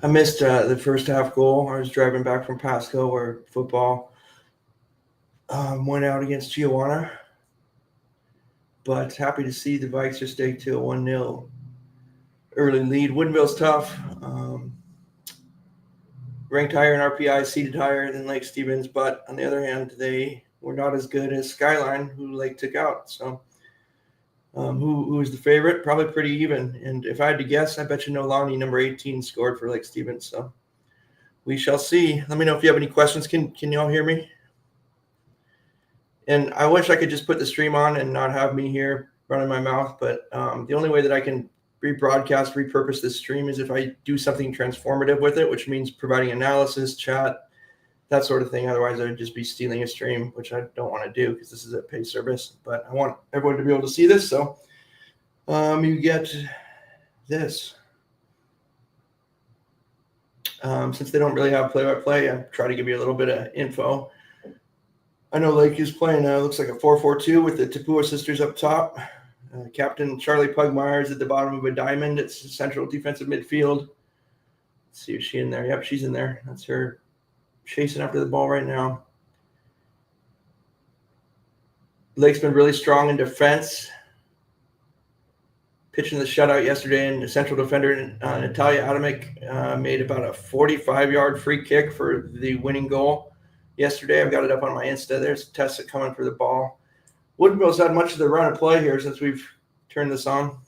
I missed the first half goal. I was driving back from Pasco where football went out against Tijuana. But happy to see the Vikes just take to a 1-0 early lead. Woodinville's tough. Ranked higher in RPI, seated higher than Lake Stevens. But on the other hand, they were not as good as Skyline, who Lake took out. So who is the favorite? Probably pretty even. And if I had to guess, I bet you Nolani, number 18, scored for Lake Stevens. So we shall see. Let me know if you have any questions. Can you all hear me? And I wish I could just put the stream on and not have me here running my mouth. But the only way that I can rebroadcast, repurpose this stream is if I do something transformative with it, which means providing analysis, chat, that sort of thing. Otherwise, I would just be stealing a stream, which I don't want to do because this is a paid service. But I want everyone to be able to see this. So you get this. Since they don't really have play-by-play, I try to give you a little bit of info. I know Lake is playing, looks like a 4-4-2 with the Tapua sisters up top. Captain Charlie Pugmire is at the bottom of a diamond. It's central defensive midfield. Let's see if she's in there. Yep, she's in there. That's her chasing after the ball right now. Lake's been really strong in defense. Pitching the shutout yesterday, and the central defender, Natalia Adamic, made about a 45-yard free kick for the winning goal yesterday. I've got it up on my Insta. There's Tessa coming for the ball. Woodinville's had much of the run of play here since we've turned this on.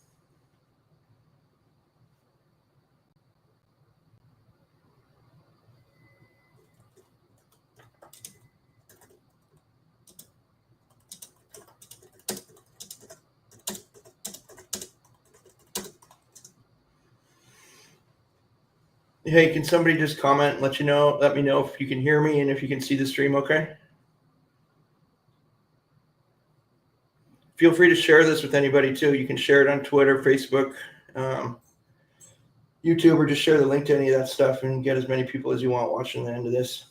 Hey, can somebody just comment and let me know if you can hear me and if you can see the stream okay? Feel free to share this with anybody too. You can share it on Twitter, Facebook, YouTube, or just share the link to any of that stuff and get as many people as you want watching the end of this.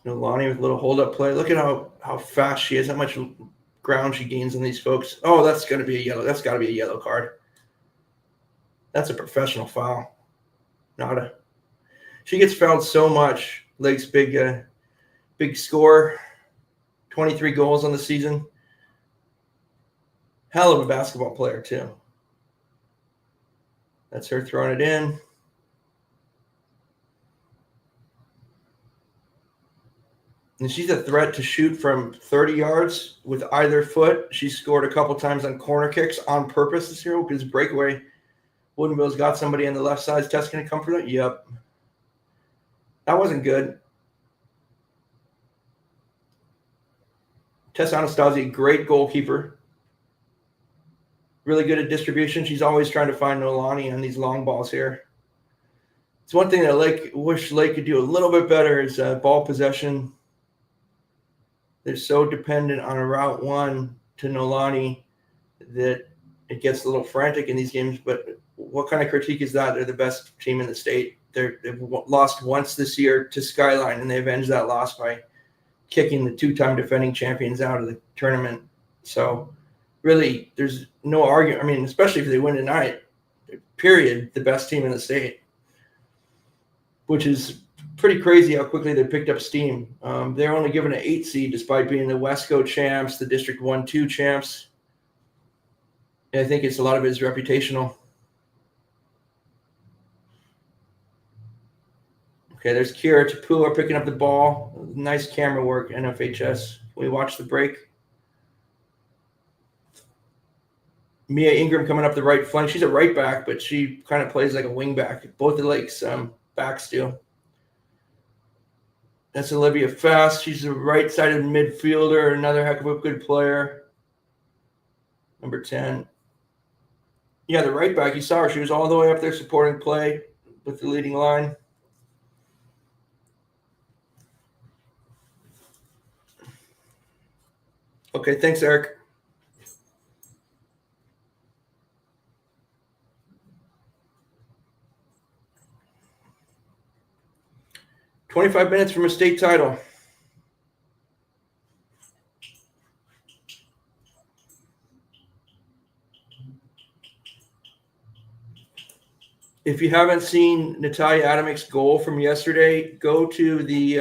Nolani with a little hold-up play. Look at how fast she is, how much ground she gains on these folks. Oh, that's going to be a yellow. That's got to be a yellow card. That's a professional foul. She gets fouled so much. Lake's big score, 23 goals on the season. Hell of a basketball player, too. That's her throwing it in. And she's a threat to shoot from 30 yards with either foot. She scored a couple times on corner kicks on purpose this year because breakaway. Woodinville's got somebody on the left side. Is Tess going to come for that? Yep. That wasn't good. Tess Anastasi, great goalkeeper. Really good at distribution. She's always trying to find Nolani on these long balls here. It's one thing that wish Lake could do a little bit better is ball possession. They're so dependent on a route one to Nolani that it gets a little frantic in these games. But what kind of critique is that? They're the best team in the state. They've lost once this year to Skyline, and they avenged that loss by kicking the two-time defending champions out of the tournament. So really, there's no argument. I mean, especially if they win tonight, period, the best team in the state, which is pretty crazy how quickly they picked up steam. They're only given an 8 seed despite being the Wesco champs, the District 1-2 champs. And I think a lot of it is reputational. Okay, there's Kira Tapua picking up the ball. Nice camera work, NFHS. Can we watch the break? Mia Ingram coming up the right flank. She's a right back, but she kind of plays like a wing back. Both the Lakes backs do. That's Olivia Fast. She's a right-sided midfielder, another heck of a good player. Number 10. Yeah, the right back, you saw her. She was all the way up there supporting play with the leading line. Okay, thanks, Eric. 25 minutes from a state title. If you haven't seen Natalia Adamek's goal from yesterday, go to the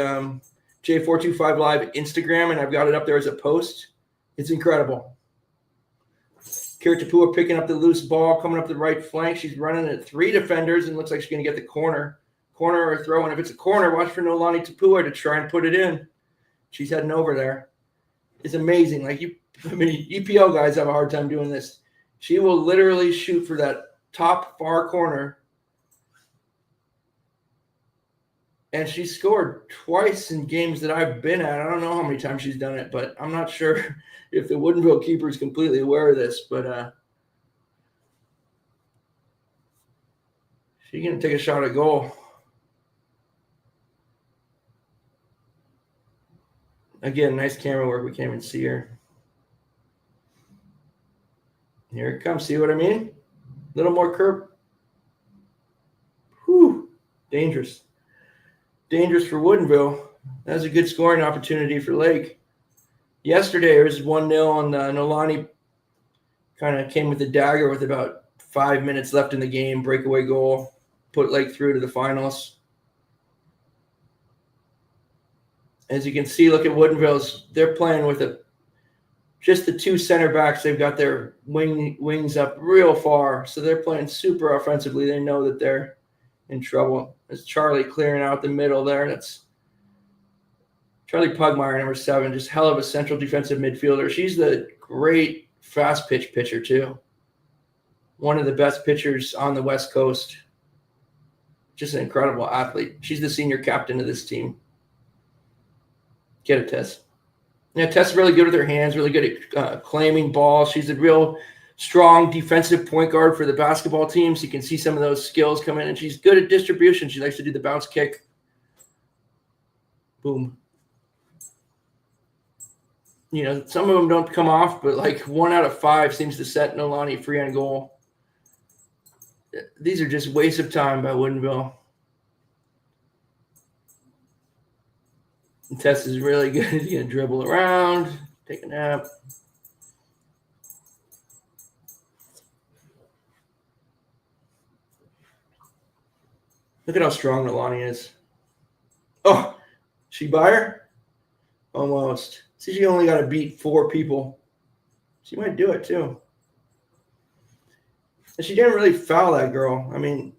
J425 Live Instagram, and I've got it up there as a post. It's incredible. Kira Tapua picking up the loose ball, coming up the right flank. She's running at 3 defenders and looks like she's going to get the corner or throw. And if it's a corner, watch for Nolani Tapua to try and put it in. She's heading over there. It's amazing. EPL guys have a hard time doing this. She will literally shoot for that top far corner. And she scored twice in games that I've been at. I don't know how many times she's done it, but I'm not sure if the Woodinville keeper is completely aware of this. But she's going to take a shot at goal. Again, nice camera work. We can't even see her. Here it comes. See what I mean? A little more curve. Whew. Dangerous. Dangerous for Woodinville. That was a good scoring opportunity for Lake. Yesterday, it was 1-0, and Nolani kind of came with the dagger with about 5 minutes left in the game. Breakaway goal. Put Lake through to the finals. As you can see, look at Woodinville's. They're playing with just the 2 center backs. They've got their wings up real far, so they're playing super offensively. They know that they're in trouble. It's Charlie clearing out the middle there. That's Charlie Pugmire, number 7, just hell of a central defensive midfielder. She's the great fast pitch pitcher too. One of the best pitchers on the West Coast. Just an incredible athlete. She's the senior captain of this team. Get it, Tess. Yeah, Tess is really good with her hands, really good at claiming balls. She's a real strong defensive point guard for the basketball team. So you can see some of those skills come in, and she's good at distribution. She likes to do the bounce kick. Boom. You know, some of them don't come off, but like 1 out of 5 seems to set Nolani free on goal. These are just wastes of time by Woodinville. And Tess is really good. He's going to dribble around, take a nap. Look at how strong Nolani is. Oh, she by her? Almost. See, she only got to beat 4 people. She might do it too. And she didn't really foul that girl. I mean,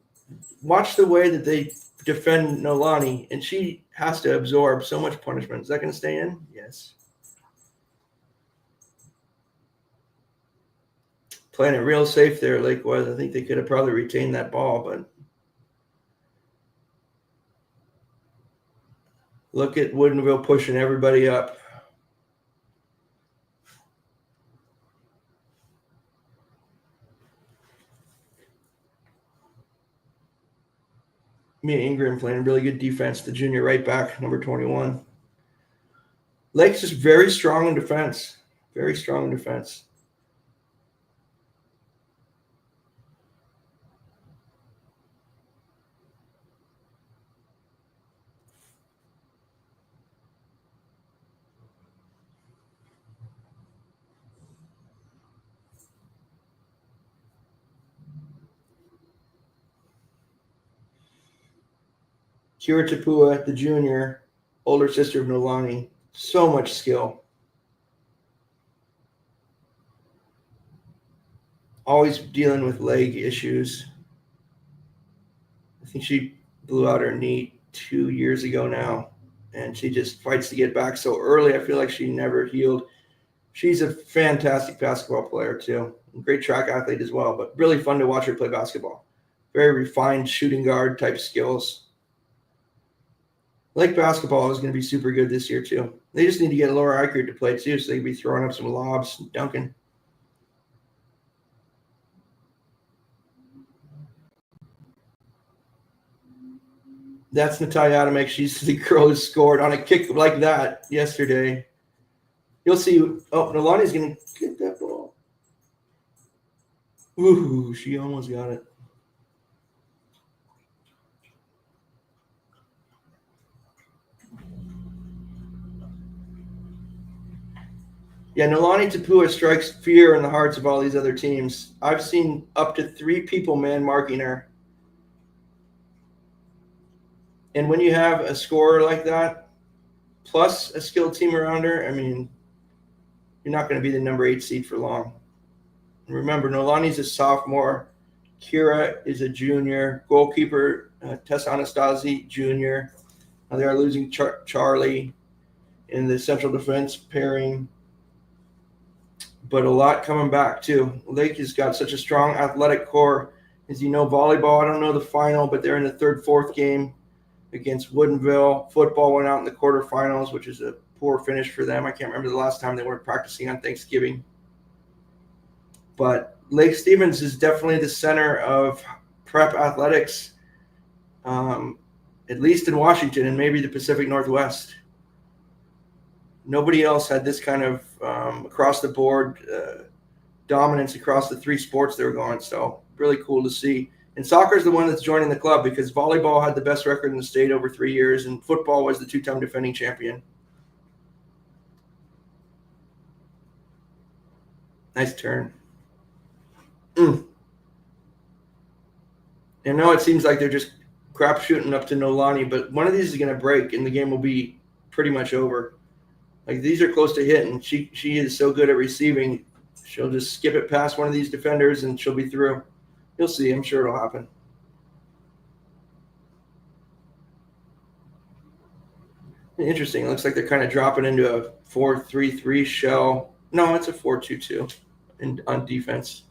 watch the way that they defend Nolani, and she has to absorb so much punishment. Is that going to stay in? Yes. Playing it real safe there, Lake was. I think they could have probably retained that ball, but look at Woodinville pushing everybody up. Mia Ingram playing really good defense, the junior right back, number 21. Lake's just very strong in defense. Very strong in defense. Kira Tapua, the junior, older sister of Nolani. So much skill. Always dealing with leg issues. I think she blew out her knee 2 years ago now, and she just fights to get back so early. I feel like she never healed. She's a fantastic basketball player too. Great track athlete as well, but really fun to watch her play basketball. Very refined shooting guard type skills. Lake basketball is going to be super good this year too. They just need to get Laura Eichert to play too, so they can be throwing up some lobs and dunking. That's Natalia Adamek. She's the girl who scored on a kick like that yesterday. You'll see. Oh, Nolani's going to get that ball. Ooh, she almost got it. Yeah, Nolani Tapua strikes fear in the hearts of all these other teams. I've seen up to 3 people man marking her. And when you have a scorer like that, plus a skilled team around her, I mean, you're not going to be the number 8 seed for long. And remember, Nolani's a sophomore. Kira is a junior. Goalkeeper, Tessa Anastasi, junior. They are losing Charlie in the central defense pairing. But a lot coming back, too. Lake has got such a strong athletic core. As you know, volleyball, I don't know the final, but they're in the third, fourth game against Woodinville. Football went out in the quarterfinals, which is a poor finish for them. I can't remember the last time they weren't practicing on Thanksgiving. But Lake Stevens is definitely the center of prep athletics, at least in Washington and maybe the Pacific Northwest. Nobody else had this kind of across the board dominance across the 3 sports they were going. So really cool to see. And soccer is the one that's joining the club because volleyball had the best record in the state over 3 years, and football was the 2-time defending champion. Nice turn. I know it seems like they're just crap shooting up to Nolani, but one of these is going to break, and the game will be pretty much over. Like, these are close to hitting. She is so good at receiving. She'll just skip it past one of these defenders, and she'll be through. You'll see. I'm sure it'll happen. Interesting. It looks like they're kind of dropping into a 4-3-3 shell. No, it's a 4-2-2 on defense.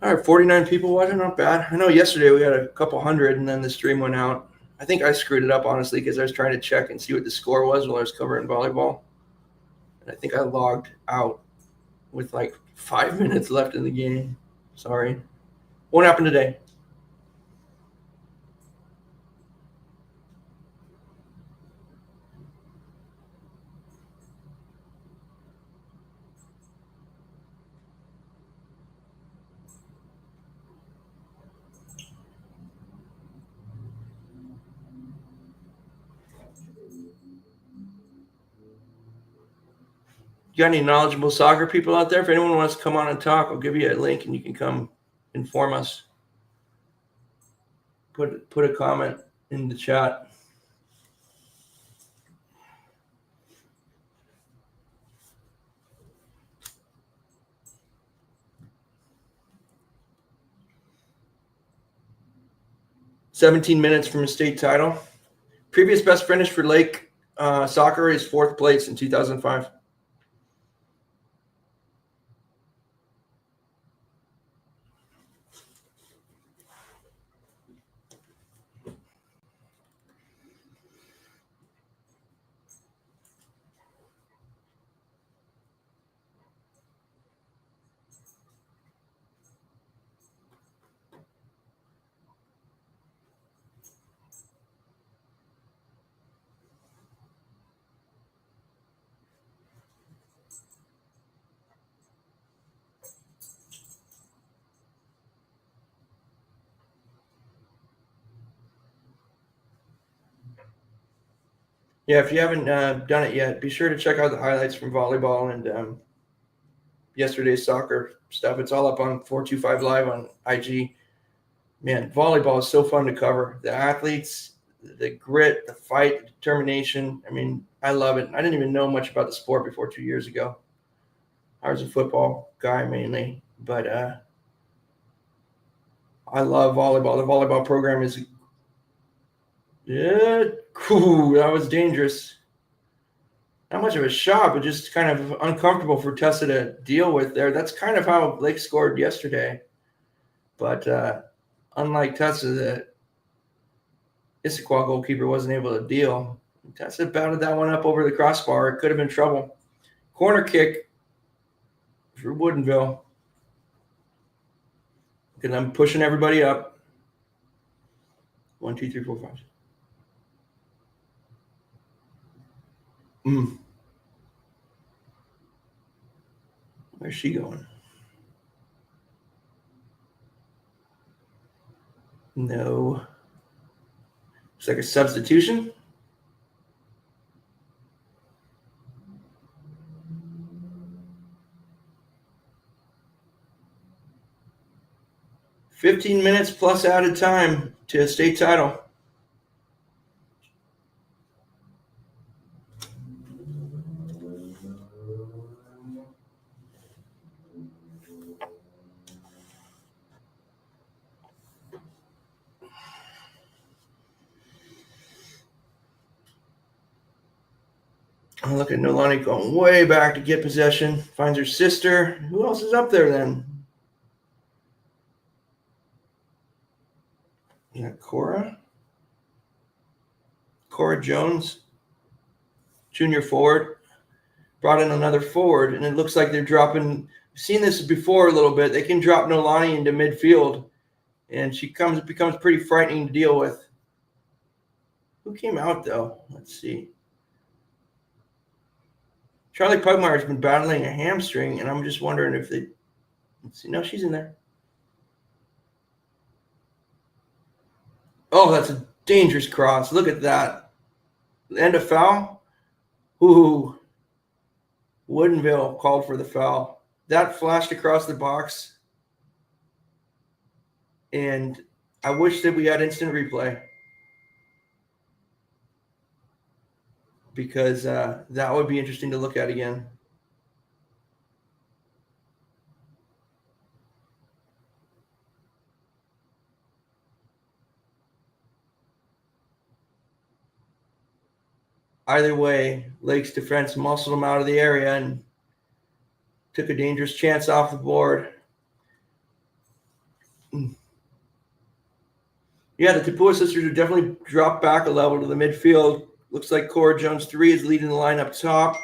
All right, 49 people watching, not bad. I know yesterday we had a couple hundred, and then the stream went out. I think I screwed it up, honestly, because I was trying to check and see what the score was while I was covering volleyball. And I think I logged out with like 5 minutes left in the game. Sorry. Won't happen today. You got any knowledgeable soccer people out there? If anyone wants to come on and talk, I'll give you a link and you can come inform us. Put a comment in the chat. "17 minutes from a state title. Previous best finish for Lake soccer is 4th place in 2005. Yeah, if you haven't done it yet, be sure to check out the highlights from volleyball and yesterday's soccer stuff. It's all up on 425 Live on IG. Man, volleyball is so fun to cover. The athletes, the grit, the fight, the determination. I mean, I love it. I didn't even know much about the sport before 2 years ago. I was a football guy mainly, but I love volleyball. The volleyball program is cool. That was dangerous. Not much of a shot, but just kind of uncomfortable for Tessa to deal with there. That's kind of how Lake scored yesterday. But unlike Tessa, the Issaquah goalkeeper wasn't able to deal. Tessa batted that one up over the crossbar. It could have been trouble. Corner kick for Woodinville. Because I'm pushing everybody up. 1, 2, 3, 4, 5. Where's she going? No. Looks like a substitution. $15 minutes plus added time to a state title. Oh, look at Nolani going way back to get possession. Finds her sister. Who else is up there then? Yeah, Cora Jones, junior forward. Brought in another forward, and it looks like they're dropping. We've seen this before a little bit. They can drop Nolani into midfield, and she becomes pretty frightening to deal with. Who came out, though? Let's see. Charlie Pugmire's been battling a hamstring, and I'm just wondering if they – let's see. No, she's in there. Oh, that's a dangerous cross. Look at that. And a foul? Ooh. Woodinville called for the foul. That flashed across the box, and I wish that we had instant replay. Because that would be interesting to look at again. Either way, Lake's defense muscled them out of the area and took a dangerous chance off the board. Yeah, the Tapua sisters have definitely dropped back a level to the midfield. Looks like Cora Jones 3 is leading the line up top.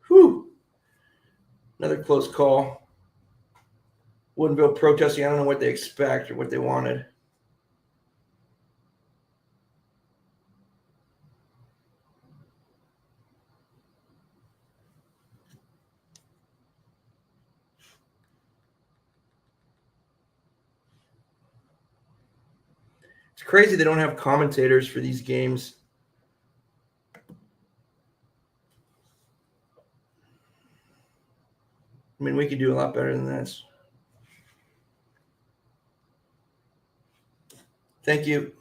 Whew. Another close call. Woodinville protesting. I don't know what they expect or what they wanted. It's crazy they don't have commentators for these games. I mean, we could do a lot better than this. Thank you.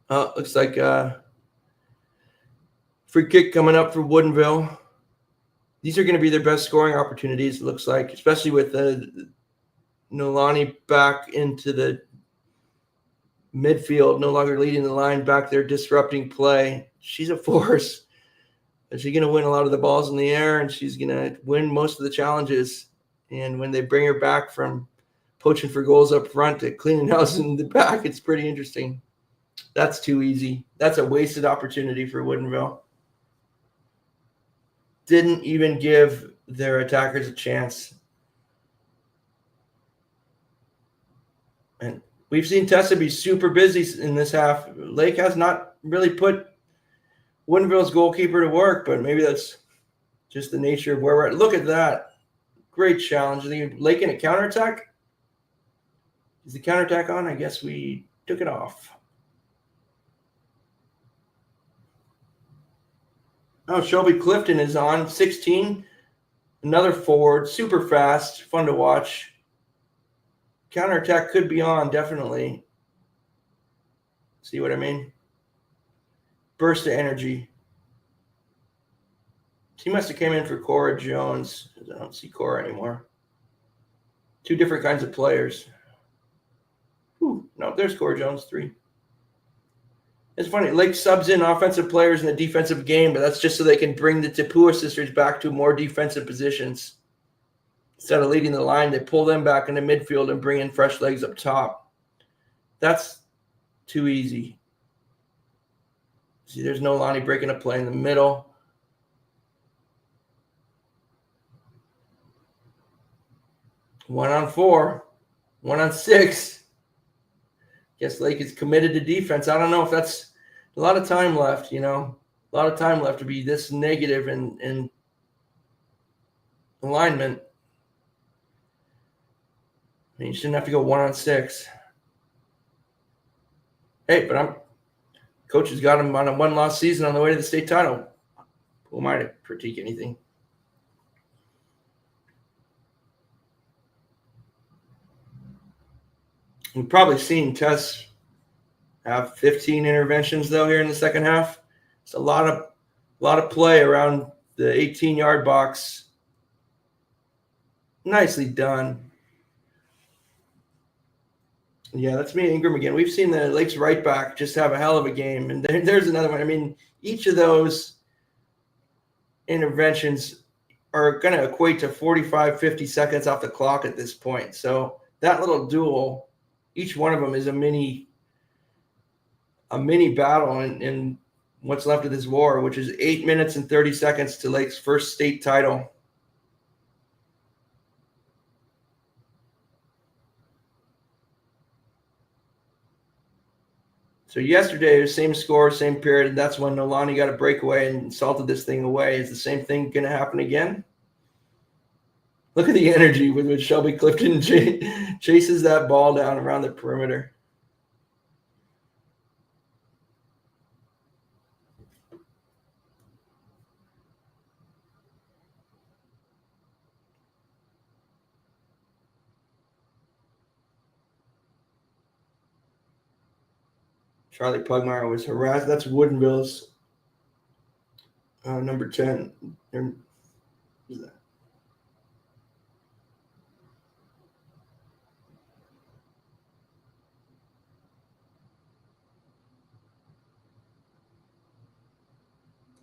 Looks like free kick coming up for Woodinville. These are going to be their best scoring opportunities, it looks like, especially with Nolani back into the midfield, no longer leading the line back there, disrupting play. She's a force. She's going to win a lot of the balls in the air, and she's going to win most of the challenges. And when they bring her back from poaching for goals up front to cleaning house in the back, it's pretty interesting. That's too easy. That's a wasted opportunity for Woodinville. Didn't even give their attackers a chance. And we've seen Tessa be super busy in this half. Lake has not really put Woodinville's goalkeeper to work, but maybe that's just the nature of where we're at. Look at that. Great challenge. Lake in a counterattack? Is the counterattack on? I guess we took it off. Oh, Shelby Clifton is on, 16. Another forward, super fast, fun to watch. Counterattack could be on, definitely. See what I mean? Burst of energy. He must have came in for Cora Jones, because I don't see Cora anymore. Two different kinds of players. Ooh, no, there's Cora Jones, 3. It's funny, Lake subs in offensive players in the defensive game, but that's just so they can bring the Tapua sisters back to more defensive positions. Instead of leading the line, they pull them back into midfield and bring in fresh legs up top. That's too easy. See, there's Nolani breaking a play in the middle. One on 4, 1 on 6. Guess Lake is committed to defense. I don't know if that's a lot of time left, you know. A lot of time left to be this negative in alignment. I mean, you shouldn't have to go 1 on 6. Hey, but coach has got him on a 1-loss season on the way to the state title. Who am I to critique anything? We've probably seen Tess have 15 interventions though here in the second half. It's a lot of play around the 18-yard box. Nicely done. Yeah, that's me, Ingram again. We've seen the Lakes right back just have a hell of a game, and there's another one. I mean, each of those interventions are going to equate to 45, 50 seconds off the clock at this point. So that little duel, each one of them is a mini battle in what's left of this war, which is 8 minutes and 30 seconds to Lake's first state title. So yesterday, it was same score, same period, and that's when Nolani got a breakaway and salted this thing away. Is the same thing going to happen again? Look at the energy with which Shelby Clifton chases that ball down around the perimeter. Charlie Pugmire was harassed. That's Woodinville's number 10. Who's that?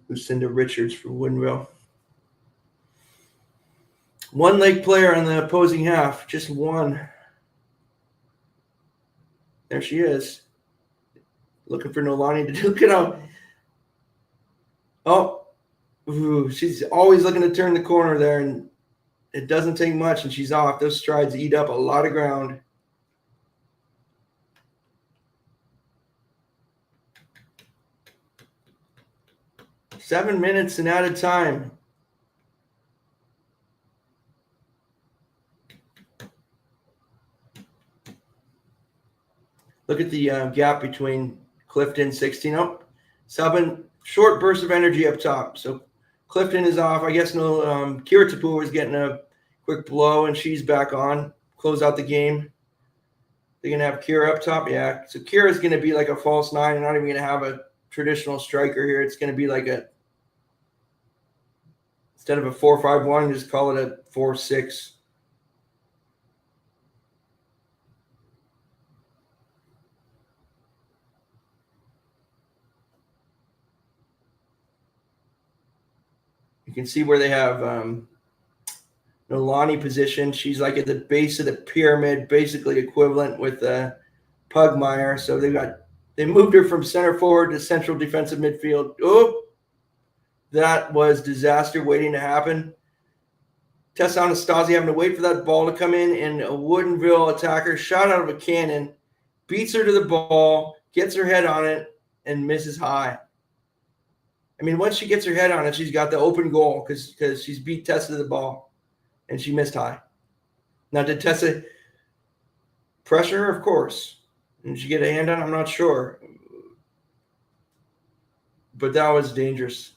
Lucinda Richards for Woodinville. One Lake player on the opposing half. Just one. There she is. Looking for Nolani to do. Look at how. Oh, ooh, she's always looking to turn the corner there, and it doesn't take much, and she's off. Those strides eat up a lot of ground. Seven minutes and added time. Look at the gap between Clifton, 16 up. 7 short burst of energy up top. So Clifton is off. I guess no. Kira Tapua was getting a quick blow, and she's back on. Close out the game. They're going to have Kira up top. Yeah. So Kira is going to be like a false 9. They're not even going to have a traditional striker here. It's going to be like instead of a 4-5-1, just call it a 4-6. You can see where they have Nolani position. She's like at the base of the pyramid, basically equivalent with Pugmire. So they moved her from center forward to central defensive midfield. Oh, that was disaster waiting to happen. Tessa Anastasi having to wait for that ball to come in, and a Woodinville attacker shot out of a cannon, beats her to the ball, gets her head on it, and misses high. I mean, once she gets her head on it, she's got the open goal because she's beat Tessa to the ball, and she missed high. Now, did Tessa pressure her? Of course. Did she get a hand on it? I'm not sure. But that was dangerous.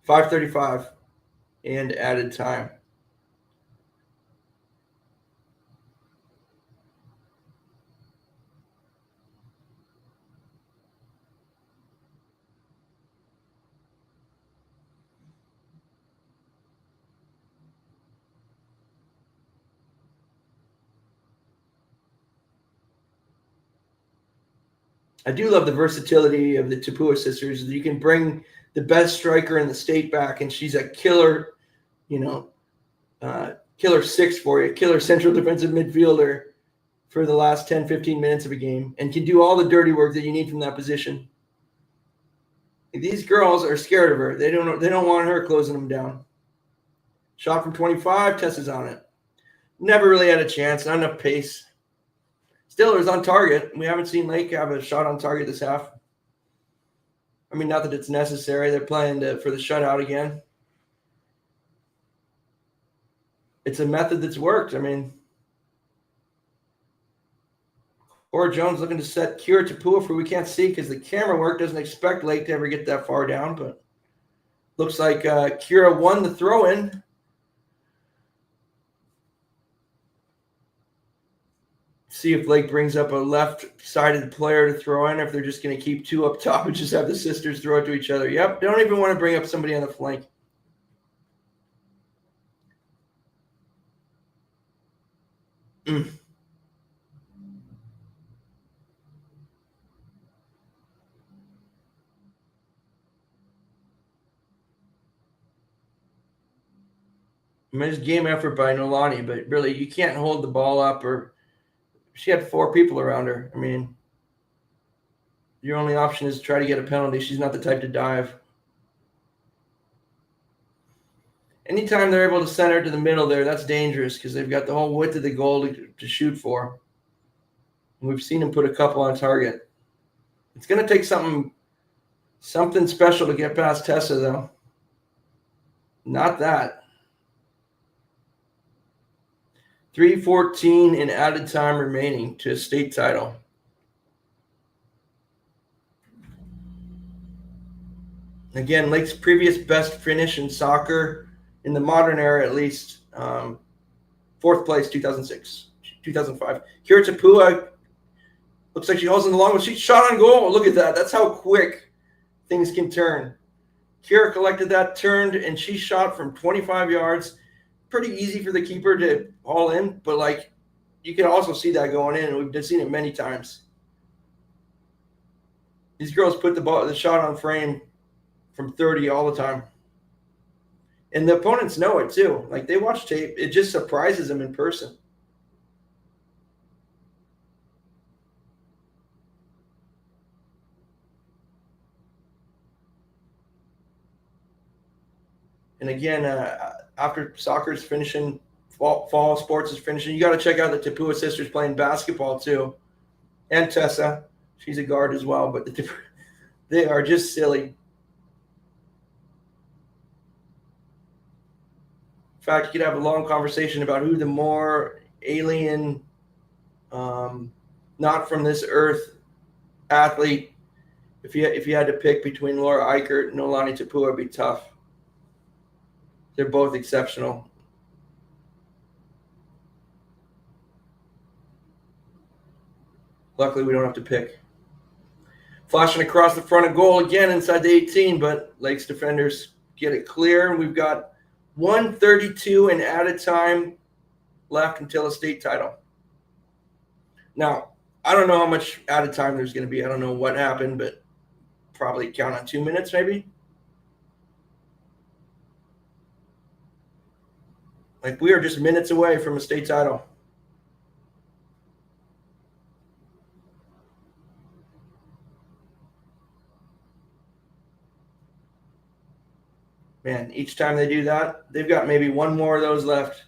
5:35 and added time. I do love the versatility of the Tapua sisters. You can bring the best striker in the state back, and she's a killer, killer six for you, killer central defensive midfielder for the last 10, 15 minutes of a game, and can do all the dirty work that you need from that position. These girls are scared of her. They don't want her closing them down. Shot from 25, Tessa's on it. Never really had a chance, not enough pace. Stiller's on target. We haven't seen Lake have a shot on target this half. I mean, not that it's necessary. They're playing for the shutout again. It's a method that's worked. I mean, Cora Jones looking to set Kira Tapua for we can't see because the camera work doesn't expect Lake to ever get that far down, but looks like Kira won the throw-in. See if Lake brings up a left-sided player to throw in, or if they're just going to keep two up top and just have the sisters throw it to each other. Yep, don't even want to bring up somebody on the flank. Nice game effort by Nolani, but really you can't hold the ball up, or she had 4 people around her. I mean, your only option is to try to get a penalty. She's not the type to dive. Anytime they're able to center to the middle there, that's dangerous because they've got the whole width of the goal to shoot for. And we've seen them put a couple on target. It's going to take something special to get past Tessa, though. Not that. 3:14 in added time remaining to a state title. Again, Lake's previous best finish in soccer, in the modern era at least, 4th place, 2006, 2005. Kira Tapua looks like she holds in the long one. She shot on goal. Look at that. That's how quick things can turn. Kira collected that, turned, and she shot from 25 yards. Pretty easy for the keeper to haul in, but you can also see that going in, and we've seen it many times. These girls put the shot on frame from 30 all the time. And the opponents know it too. They watch tape. It just surprises them in person. And again, after soccer's finishing, fall sports is finishing, you got to check out the Tapua sisters playing basketball too. And Tessa. She's a guard as well, but they are just silly. In fact, you could have a long conversation about who the more alien, not from this earth athlete. If you had to pick between Laura Eichert and Nolani Tapua, it'd be tough. They're both exceptional. Luckily, we don't have to pick. Flashing across the front of goal again inside the 18, but Lake's defenders get it clear, and we've got 1:32 in added time left until a state title. Now, I don't know how much added time there's going to be. I don't know what happened, but probably count on 2 minutes maybe. We are just minutes away from a state title. Man, each time they do that, they've got maybe one more of those left.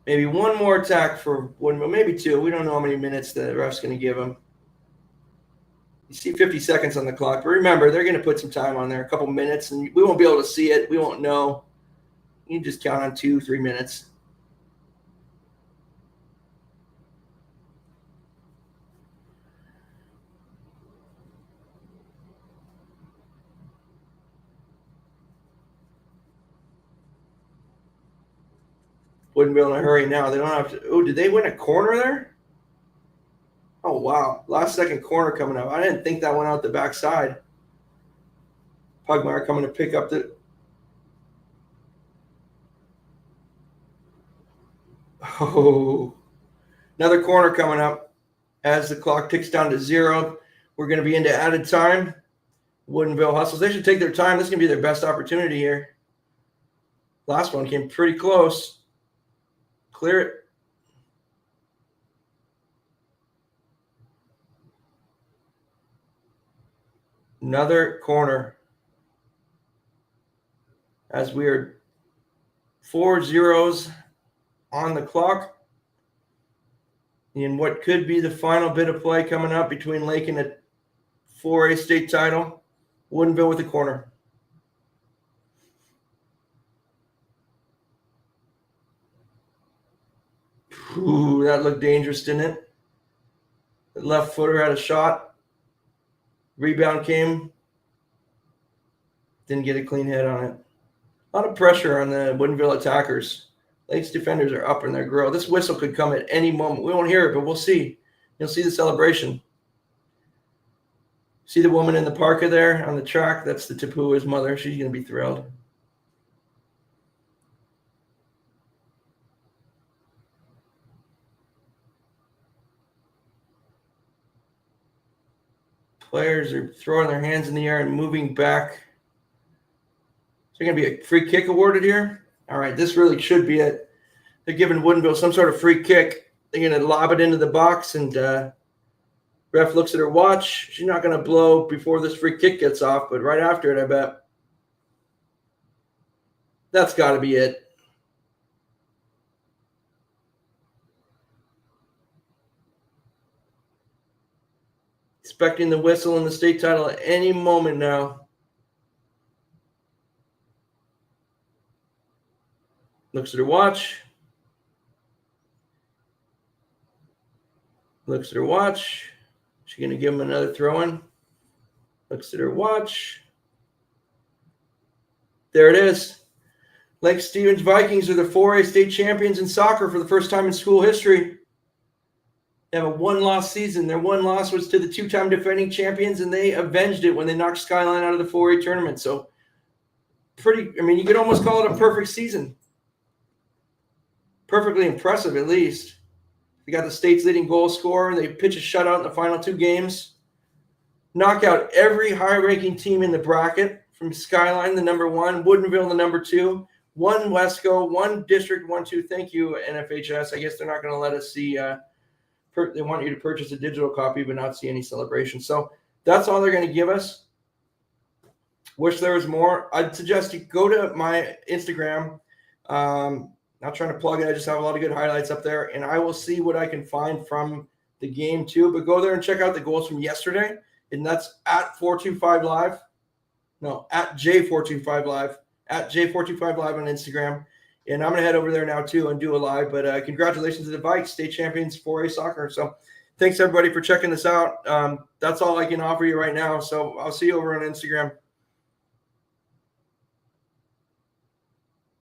Maybe one more attack for Woodinville, maybe 2. We don't know how many minutes the ref's going to give them. You see 50 seconds on the clock, but remember, they're going to put some time on there, a couple minutes, and we won't be able to see it. We won't know. You can just count on 2-3 minutes. Woodinville in a hurry now. They don't have to. Oh, did they win a corner there? Oh, wow. Last second corner coming up. I didn't think that went out the backside. Pugmire coming to pick up the. Oh, another corner coming up as the clock ticks down to 0. We're going to be into added time. Woodinville hustles. They should take their time. This is going to be their best opportunity here. Last one came pretty close. Clear it. Another corner. As we are 4 zeros on the clock in what could be the final bit of play coming up between Lake and a 4A state title. Woodinville with a corner. Ooh, that looked dangerous, didn't it? The left footer had a shot. Rebound came. Didn't get a clean hit on it. A lot of pressure on the Woodinville attackers. Lake's defenders are up in their grill. This whistle could come at any moment. We won't hear it, but we'll see. You'll see the celebration. See the woman in the parka there on the track? That's the Tapua's mother. She's going to be thrilled. Players are throwing their hands in the air and moving back. Is there going to be a free kick awarded here? All right, this really should be it. They're giving Woodinville some sort of free kick. They're going to lob it into the box, and ref looks at her watch. She's not going to blow before this free kick gets off, but right after it, I bet. That's got to be it. Expecting the whistle in the state title at any moment now. Looks at her watch. Looks at her watch. She's going to give him another throw-in. Looks at her watch. There it is. Lake Stevens Vikings are the 4A state champions in soccer for the first time in school history. They have a one-loss season. Their one loss was to the two-time defending champions, and they avenged it when they knocked Skyline out of the 4A tournament. So, you could almost call it a perfect season. Perfectly impressive, at least. They got the state's leading goal scorer. They pitch a shutout in the final 2 games. Knock out every high-ranking team in the bracket, from Skyline, the number 1, Woodinville, the number 2, 1 Wesco, 1 District 1-2. Thank you, NFHS. I guess they're not going to let us see they want you to purchase a digital copy but not see any celebration. So that's all they're going to give us. Wish there was more. I'd suggest you go to my Instagram. Not trying to plug it. I just have a lot of good highlights up there, and I will see what I can find from the game too. But go there and check out the goals from yesterday, and that's at 425 Live. No, at J425 Live. At J425 Live on Instagram. And I'm going to head over there now, too, and do a live. But congratulations to the Vikes, state champions 4A soccer. So thanks, everybody, for checking this out. That's all I can offer you right now. So I'll see you over on Instagram.